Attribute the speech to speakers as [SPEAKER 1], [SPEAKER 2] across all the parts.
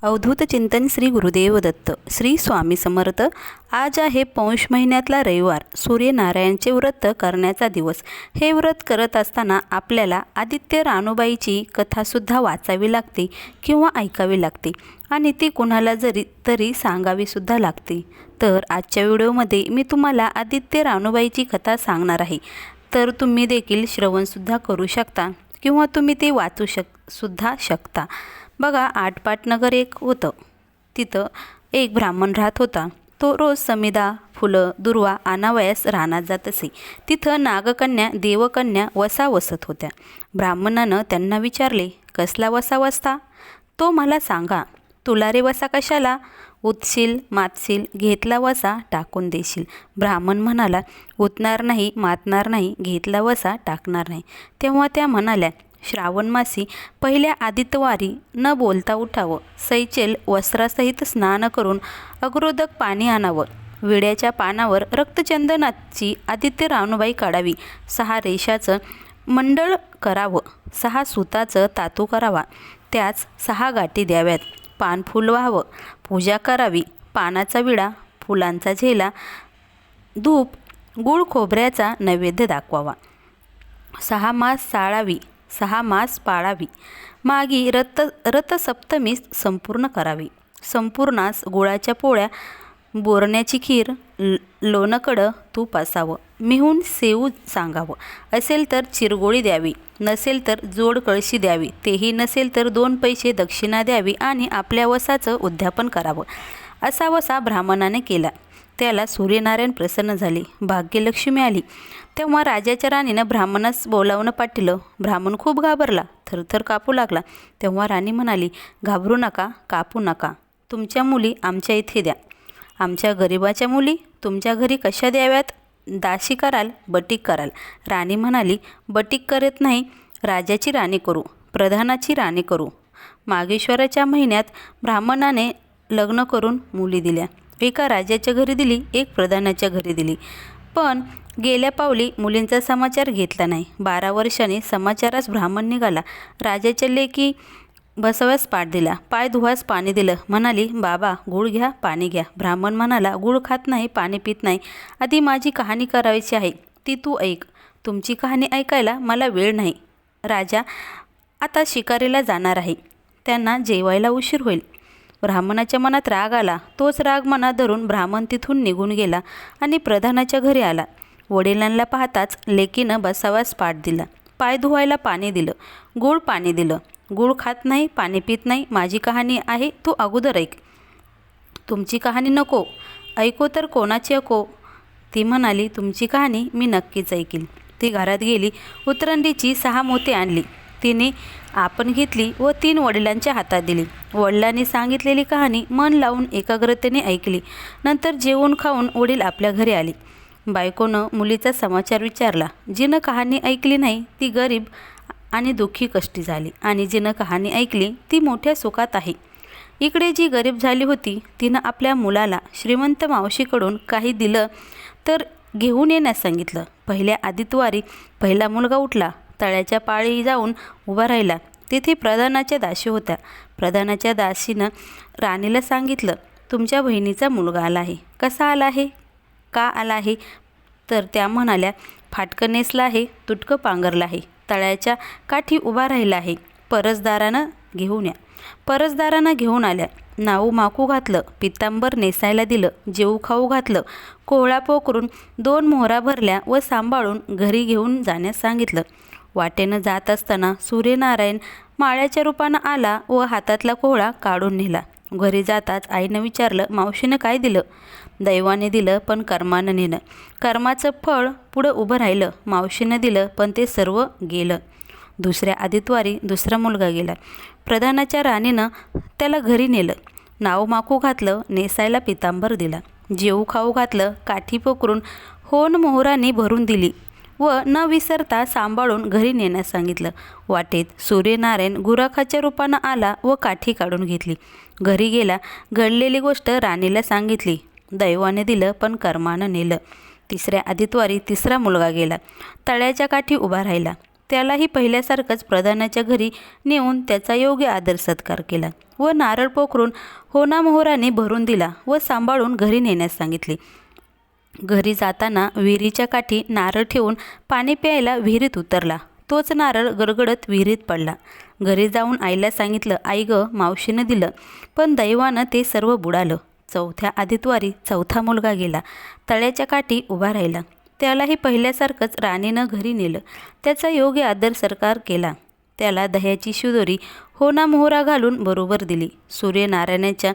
[SPEAKER 1] अवधूत चिंतन श्री गुरुदेव दत्त. श्री स्वामी समर्थ. आज आहे पौष महिन्यातला रविवार. सूर्यनारायणचे व्रत करण्याचा दिवस. हे व्रत करत असताना आपल्याला आदित्य रानूबाईची कथासुद्धा वाचावी लागते किंवा ऐकावी लागते आणि ती कुणाला तरी सांगावीसुद्धा लागते. तर आजच्या व्हिडिओमध्ये मी तुम्हाला आदित्य रानूबाईची कथा सांगणार आहे. तर तुम्ही देखील श्रवणसुद्धा करू शकता किंवा तुम्ही ते वाचू सुद्धा शकता. बघा, आटपाट नगर एक होतं. तिथं एक ब्राह्मण राहत होता. तो रोज समिधा, फुलं, दुर्वा आणावयास रानात जात असे. तिथं नागकन्या, देवकन्या वसा वसत होत्या. ब्राह्मणानं त्यांना विचारले, कसला वसा वसता? तो मला सांगा. तुला रे वसा कशाला? उतशील, मातशील, घेतला वसा टाकून देशील. ब्राह्मण म्हणाला, उतणार नाही, मातणार नाही, घेतला वसा टाकणार नाही. तेव्हा त्या म्हणाल्या, श्रावण मासी पहिल्या आदित्यवारी न बोलता उठावं, सैचेल वस्त्रासहित स्नान करून अग्रोदक पाणी आणावं, विड्याच्या पानावर रक्तचंदनाची आदित्य रानूबाई काढावी, 6 रेषाचं मंडळ करावं, 6 सुताचं तातू करावा, त्याच 6 गाठी द्याव्यात, पान फुल व्हावं, पूजा करावी, पानाचा विडा, फुलांचा झेला, धूप, गुळ खोबऱ्याचा नैवेद्य दाखवावा, 6 मास चाळावी, 6 मास पाळावी, मागी रथसप्तमी संपूर्ण करावी, संपूर्णास गुळाच्या पोळ्या, बोरण्याची खीर, लोणकडं तूप असावं, मिहून सेऊ सांगावं, असेल तर चिरगोळी द्यावी, नसेल तर जोड कळशी द्यावी, तेही नसेल तर 2 पैसे दक्षिणा द्यावी आणि आपल्या वसाचं उद्यापन करावं. असा वसा ब्राह्मणाने केला. त्याला सूर्यनारायण प्रसन्न झाले, भाग्यलक्ष्मी आली. तेव्हा राजाच्या राणीनं ब्राह्मणास बोलावणं पाठवलं. ब्राह्मण खूप घाबरला, थरथर कापू लागला. तेव्हा राणी म्हणाली, घाबरू नका, कापू नका. तुमच्या मुली आमच्या इथे द्या. आमच्या गरिबाच्या मुली तुमच्या घरी कशा द्याव्यात? दासी कराल, बटीक कराल. राणी म्हणाली, बटीक करत नाही, राजाची राणी करू, प्रधानाची राणी करू. मागेश्वराच्या महिन्यात ब्राह्मणाने लग्न करून मुली दिल्या. एका राजाच्या घरी दिली, एक प्रधानाच्या घरी दिली. पण गेल्या पावली मुलींचा समाचार घेतला नाही. 12 वर्षांनी समाचारास ब्राह्मण निघाला. राजाच्या लेकी बसव्यास पाठ दिला, पाय धुवास पाणी दिलं. म्हणाली, बाबा गूळ घ्या, पाणी घ्या. ब्राह्मण म्हणाला, गूळ खात नाही, पाणी पित नाही. आधी माझी कहाणी करायची आहे, ती तू ऐक. तुमची कहाणी ऐकायला मला वेळ नाही. राजा आता शिकारीला जाणार आहे, त्यांना जेवायला उशीर होईल. ब्राह्मणाच्या मनात राग आला. तोच राग मनात धरून ब्राह्मण तिथून निघून गेला आणि प्रधानाच्या घरी आला. वडिलांना पाहताच लेकीनं बसावास पाठ दिला, पाय धुवायला पाणी दिलं, गूळ पाणी दिलं. गूळ खात नाही, पाणी पित नाही, माझी कहाणी आहे, तू अगोदर ऐक. तुमची कहाणी नको ऐको तर कोणाची ऐको? ती म्हणाली, तुमची कहाणी मी नक्कीच ऐकील. ती घरात गेली, उतरंडीची 6 मोती आणली. तिने आपण घेतली व 3 वडिलांच्या हातात दिली. वडिलांनी सांगितलेली कहाणी मन लावून एकाग्रतेने ऐकली. नंतर जेवून खाऊन वडील आपल्या घरी आले. बायकोनं मुलीचा समाचार विचारला. जिनं कहाणी ऐकली नाही ती गरीब आणि दुःखी कष्टी झाली आणि जिनं कहाणी ऐकली ती मोठ्या सुखात आहे. इकडे जी गरीब झाली होती तिनं आपल्या मुलाला श्रीमंत मावशीकडून काही दिलं तर घेऊन येण्यास सांगितलं. पहिल्या आदित्यवारी पहिला मुलगा उठला, तळ्याच्या पाळी जाऊन उभा राहिला. तिथे प्रधानाच्या दासी होत्या. प्रधानाच्या दासीनं राणीला सांगितलं, तुमच्या बहिणीचा मुलगा आला आहे. कसा आला आहे? का आला आहे? तर त्या म्हणाल्या, फाटकं नेसलं आहे, तुटकं पांघरलं आहे, तळ्याच्या काठी उभा राहिला आहे, परसदारानं घेऊन या. परसदारानं घेऊन आल्या. नाऊ माकू घातलं, पितांबर नेसायला दिलं, जेऊ खाऊ घातलं, कोहळा पोकरून 2 मोहरा भरल्या व सांभाळून घरी घेऊन जाण्यास सांगितलं. वाटेनं जात असताना सूर्यनारायण माळ्याच्या रूपानं आला व हातातला कोहळा काढून नेला. घरी जाताच आईनं विचारलं, मावशीनं काय दिलं? दैवाने दिलं पण कर्मानं नेलं. कर्माचं फळ पुढं उभं राहिलं. मावशीनं दिलं पण ते सर्व गेलं. दुसऱ्या आदित्यवारी दुसरा मुलगा गेला. प्रधानाच्या राणीनं त्याला घरी नेलं. नाव माकू घातलं, नेसायला पितांबर दिला, जेऊ खाऊ घातलं, काठी पोकरून होन मोहरांनी भरून दिली व न विसरता सांभाळून घरी नेण्यास सांगितलं. वाटेत सूर्यनारायण गुराखाच्या रूपानं आला व काठी काढून घेतली. घरी गेला. घडलेली गोष्ट राणीला सांगितली. दैवाने दिलं पण कर्मानं नेलं. तिसऱ्या आदित्यवारी तिसरा मुलगा गेला. तळ्याच्या काठी उभा राहिला. त्यालाही पहिल्यासारखंच प्रधानाच्या घरी नेऊन त्याचा योग्य आदर सत्कार केला व नारळ पोखरून होणामोहराने भरून दिला व सांभाळून घरी नेण्यास सांगितले. घरी जाताना विहिरीच्या काठी नारळ ठेवून पाणी प्यायला विहिरीत उतरला. तोच नारळ गडगडत विहिरीत पडला. घरी जाऊन आईला सांगितलं, आई ग, मावशीनं दिलं, पण दैवानं ते सर्व बुडालं. चौथ्या आदितवारी चौथा मुलगा गेला. तळ्याच्या काठी उभा राहिला. त्यालाही पहिल्यासारखंच राणीनं घरी नेलं. त्याचा योग्य आदर सत्कार केला. त्याला दह्याची शिदोरी होणामोहरा घालून बरोबर दिली. सूर्यनारायणाच्या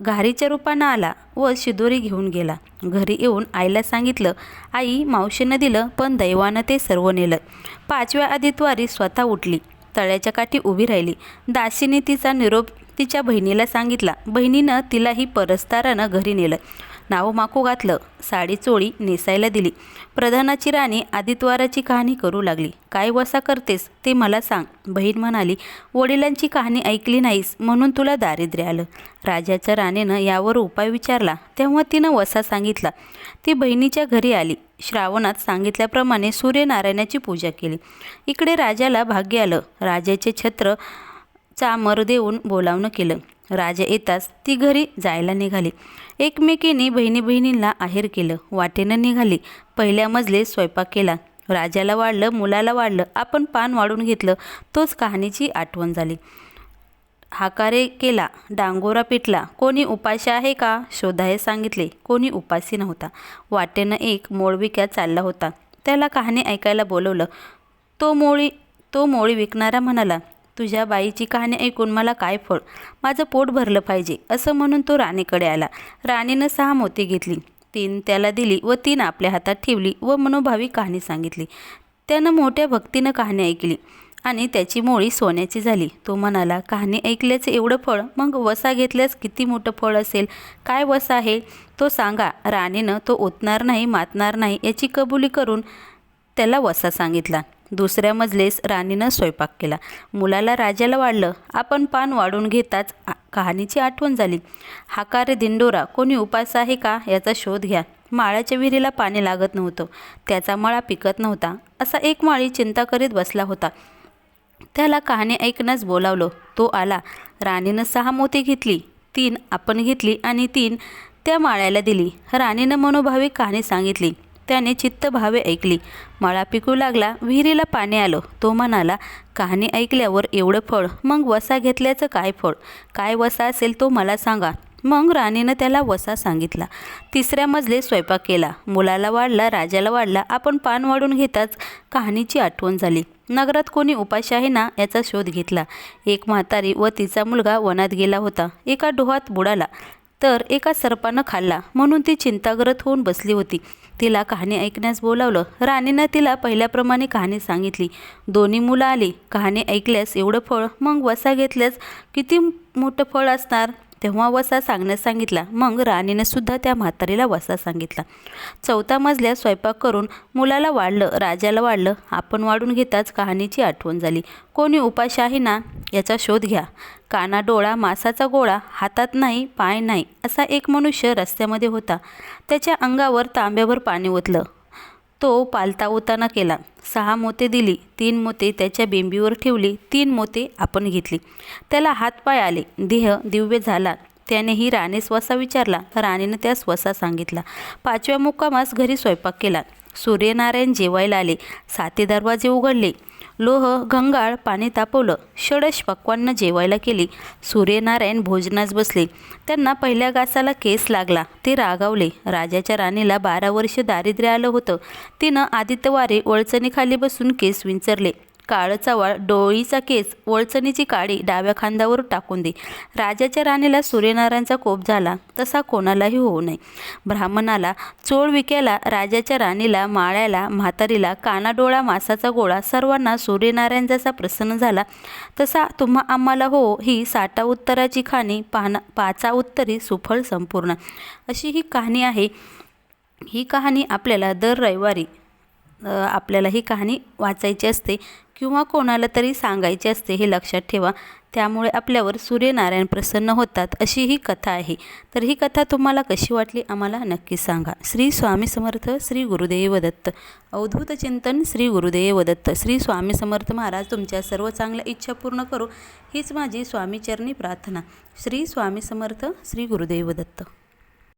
[SPEAKER 1] घारीच्या रूपानं आला व शिदोरी घेऊन गेला. घरी येऊन आईला सांगितलं, आई, मावशीनं दिलं, पण दैवानं ते सर्व नेलं. पाचव्या आदितवारी स्वतः उठली. तळ्याच्या काठी उभी राहिली. दासीने तिचा निरोप तिच्या बहिणीला सांगितला. बहिणीनं तिलाही परस्तारानं घरी नेलं. नावमाकू घातलं. साडी चोळी नेसायला दिली. प्रधानाची राणी आदितवाराची कहाणी करू लागली. काय वसा करतेस ते मला सांग. बहीण म्हणाली, वडिलांची कहाणी ऐकली नाहीस म्हणून तुला दारिद्र्य आलं. राजाच्या राणीनं यावर उपाय विचारला तेव्हा तिनं वसा सांगितला. ती बहिणीच्या घरी आली. श्रावणात सांगितल्याप्रमाणे सूर्यनारायणाची पूजा केली. इकडे राजाला भाग्य आलं. राजाचे छत्र चामर देऊन बोलावणं केलं. राजा येताच ती घरी जायला निघाली. एकमेकीने बहिणींना आहेर केलं. वाटेनं निघाली. पहिल्या मजले स्वयंपाक केला. राजाला वाढलं, मुलाला वाढलं, आपण पान वाढून घेतलं. तोच कहाणीची आठवण झाली. हाकारे केला, डांगोरा पिटला. कोणी उपाशी आहे का शोधाय सांगितले. कोणी उपासी नव्हता. वाटेनं एक मोळविक्या चालला होता. त्याला कहाणी ऐकायला बोलवलं. तो मोळी विकणारा म्हणाला, तुझ्या बाईची कहाणी ऐकून मला काय फळ, माझं पोट भरलं पाहिजे, असं म्हणून तो राणीकडे आला. राणीनं 6 मोती घेतली. 3 त्याला दिली व 3 आपल्या हातात ठेवली व मनोभावी कहाणी सांगितली. त्यानं मोठ्या भक्तीनं कहाणी ऐकली आणि त्याची मोळी सोन्याची झाली. तो म्हणाला, कहाणी ऐकल्याचं एवढं फळ, मग वसा घेतल्यास किती मोठं फळ असेल. काय वसा आहे तो सांगा. राणीनं तो ओतणार नाही, मातणार नाही याची कबुली करून त्याला वसा सांगितला. दुसऱ्या मजलेस राणीनं स्वयंपाक केला. मुलाला राजाला वाढलं. आपण पान वाढून घेताच कहाणीची आठवण झाली. हाकारे दिंडोरा, कोणी उपास आहे का याचा शोध घ्या. माळाच्या विहिरीला पाणी लागत नव्हतं. त्याचा मळा पिकत नव्हता. असा एक माळी चिंता करीत बसला होता. त्याला कहाणी ऐकण्यास बोलावलं. तो आला. राणीनं 6 मोती घेतली. 3 आपण घेतली आणि 3 त्या माळ्याला दिली. राणीनं मनोभावी कहाणी सांगितली. त्याने चित्तभावे ऐकली. मळा पिकू लागला. विहिरीला पाणी आलं. तो म्हणाला, कहाणी ऐकल्यावर एवढं फळ, मग वसा घेतल्याचं काय फळ. काय वसा असेल तो मला सांगा. मग राणीनं त्याला वसा सांगितला. तिसऱ्या मजले स्वयंपाक केला. मुलाला वाढला, राजाला वाढला. आपण पान वाढून घेताच कहाणीची आठवण झाली. नगरात कोणी उपाशी आहे ना याचा शोध घेतला. एक म्हातारी व तिचा मुलगा वनात गेला होता. एका डोहात बुडाला तर एका सर्पानं खाल्ला म्हणून ती चिंताग्रस्त होऊन बसली होती. तिला कहाणी ऐकण्यास बोलावलं. राणीनं तिला पहिल्याप्रमाणे कहाणी सांगितली. दोन्ही मुलं आली. कहाणी ऐकल्यास एवढं फळ, मग वसा घेतल्यास किती मोठं फळ असणार. तेव्हा वसा सांगण्यास सांगितला. मग राणीनं सुद्धा त्या म्हातारीला वसा सांगितला. चौथा मजल्यात स्वयंपाक करून मुलाला वाढलं, राजाला वाढलं. आपण वाढून घेताच कहाणीची आठवण झाली. कोणी उपाशी आहे ना याचा शोध घ्या. काना डोळा मासाचा गोळा, हातात नाही, पाय नाही असा एक मनुष्य रस्त्यामध्ये होता. त्याच्या अंगावर तांब्याभर पाणी ओतलं. तो पालता उताना केला. 6 मोते दिली. 3 मोते त्याच्या बेंबीवर ठेवली. 3 मोते आपण घेतली. त्याला हातपाय आले. देह दिव्य झाला. त्यानेही राणीस वसा विचारला. राणीनं त्यास वसा सांगितला. 5व्या मुक्कामास घरी स्वयंपाक केला. सूर्यनारायण जेवायला आले. 7 दरवाजे उघडले. लोह घंगाळ पाणी तापवलं. षडश पक्वान्न जेवायला केली. सूर्यनारायण भोजनास बसले. त्यांना पहिल्या घासाला केस लागला. ते रागावले. राजाच्या राणीला 12 वर्ष दारिद्र्य आलं होतं. तिनं आदित्यवारी वळचणीखाली बसून केस विंचरले. काळं चवाळ डोळीचा केस, वळचणीची काडी डाव्या खांद्यावर टाकून दे. राजाच्या राणीला सूर्यनारायणचा कोप झाला तसा कोणालाही होऊ नये. ब्राह्मणाला, चोळ विक्याला, राजाच्या राणीला, माळ्याला, म्हातारीला, कानाडोळा मासाचा गोळा सर्वांना सूर्यनारायण जसा प्रसन्न झाला तसा तुम्हा आम्हाला हो. ही 60 उत्तराची खाणी, 5 उत्तरी सुफळ संपूर्ण अशी ही कहाणी आहे. ही कहाणी आपल्याला दर रविवारी आपल्याला ही कहाणी वाचायची असते किंवा कोणाला तरी सांगायची असते, हे लक्षात ठेवा. त्यामुळे आपल्यावर सूर्यनारायण प्रसन्न होतात अशी ही कथा आहे. तर ही कथा तुम्हाला कशी वाटली आम्हाला नक्की सांगा. श्री स्वामी समर्थ. श्री गुरुदेव दत्त. अवधूत चिंतन. श्री गुरुदेव दत्त. श्री स्वामी समर्थ महाराज तुमच्या सर्व चांगल्या इच्छा पूर्ण करो हीच माझी स्वामीचरणी प्रार्थना. श्री स्वामी समर्थ. श्री गुरुदेव दत्त.